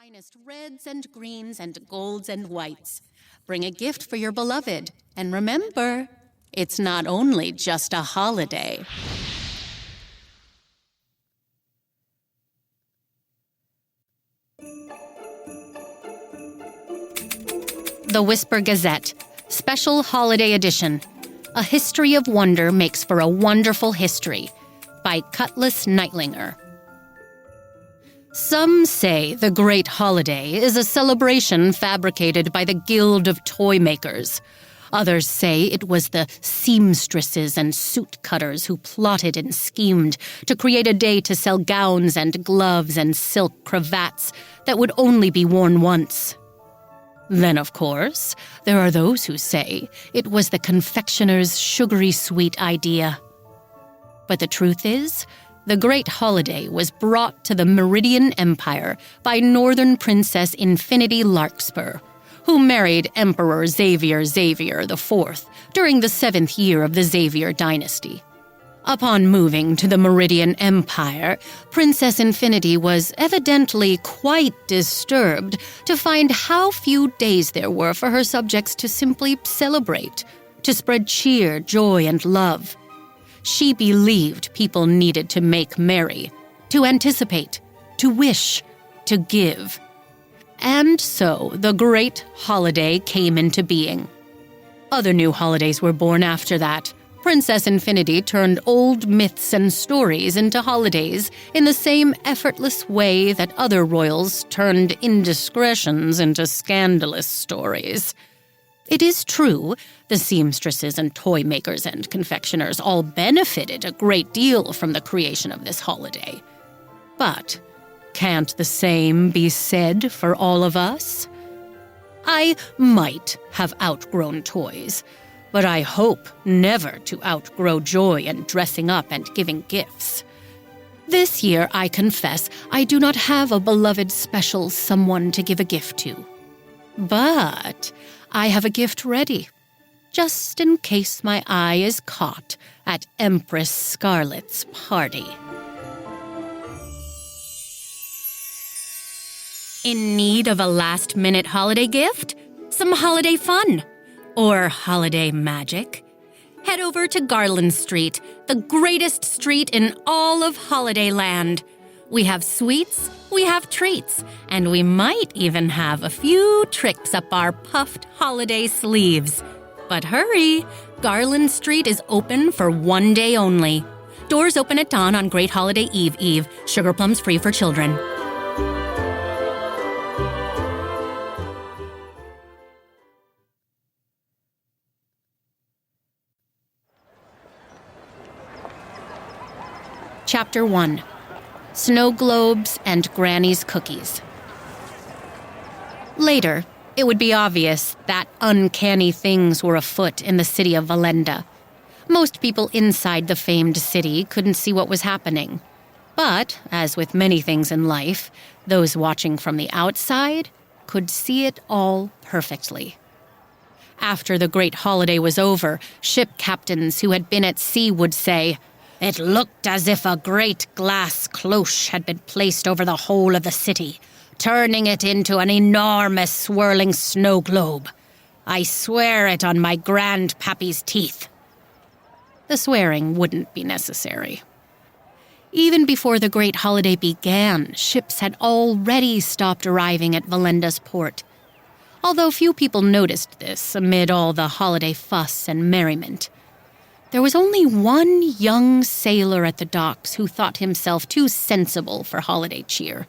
finest reds and greens and golds and whites. Bring a gift for your beloved, and remember, it's not only just a holiday. The Whisper Gazette, Special Holiday Edition. A History of Wonder Makes for a Wonderful History, by Cutlass Nightlinger. Some say the Great Holiday is a celebration fabricated by the Guild of Toy Makers. Others say it was the seamstresses and suit cutters who plotted and schemed to create a day to sell gowns and gloves and silk cravats that would only be worn once. Then, of course, there are those who say it was the confectioner's sugary sweet idea. But the truth is, the Great Holiday was brought to the Meridian Empire by Northern Princess Infinity Larkspur, who married Emperor Xavier IV during the 7th year of the Xavier dynasty. Upon moving to the Meridian Empire, Princess Infinity was evidently quite disturbed to find how few days there were for her subjects to simply celebrate, to spread cheer, joy, and love. She believed people needed to make merry, to anticipate, to wish, to give. And so the Great Holiday came into being. Other new holidays were born after that. Princess Infinity turned old myths and stories into holidays in the same effortless way that other royals turned indiscretions into scandalous stories. It is true, the seamstresses and toy makers and confectioners all benefited a great deal from the creation of this holiday. But can't the same be said for all of us? I might have outgrown toys, but I hope never to outgrow joy and dressing up and giving gifts. This year, I confess, I do not have a beloved special someone to give a gift to. But I have a gift ready, just in case my eye is caught at Empress Scarlet's party. In need of a last-minute holiday gift? Some holiday fun? Or holiday magic? Head over to Garland Street, the greatest street in all of Holidayland. We have sweets, we have treats, and we might even have a few tricks up our puffed holiday sleeves. But hurry, Garland Street is open for one day only. Doors open at dawn on Great Holiday Eve. Sugar plums free for children. Chapter 1. Snow Globes and Granny's Cookies. Later, it would be obvious that uncanny things were afoot in the city of Valenda. Most people inside the famed city couldn't see what was happening. But, as with many things in life, those watching from the outside could see it all perfectly. After the Great Holiday was over, ship captains who had been at sea would say, "It looked as if a great glass cloche had been placed over the whole of the city, turning it into an enormous swirling snow globe. I swear it on my grandpappy's teeth." The swearing wouldn't be necessary. Even before the Great Holiday began, ships had already stopped arriving at Valenda's port. Although few people noticed this amid all the holiday fuss and merriment. There was only one young sailor at the docks who thought himself too sensible for holiday cheer.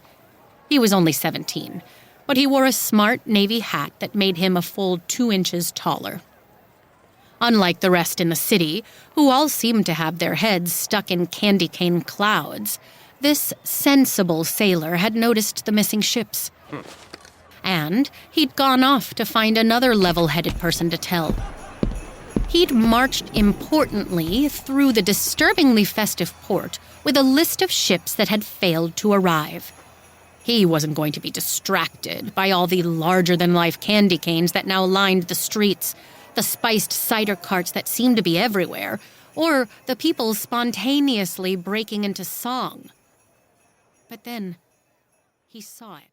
He was only 17, but he wore a smart navy hat that made him a full 2 inches taller. Unlike the rest in the city, who all seemed to have their heads stuck in candy cane clouds, this sensible sailor had noticed the missing ships. And he'd gone off to find another level-headed person to tell. He'd marched importantly through the disturbingly festive port with a list of ships that had failed to arrive. He wasn't going to be distracted by all the larger-than-life candy canes that now lined the streets, the spiced cider carts that seemed to be everywhere, or the people spontaneously breaking into song. But then he saw it.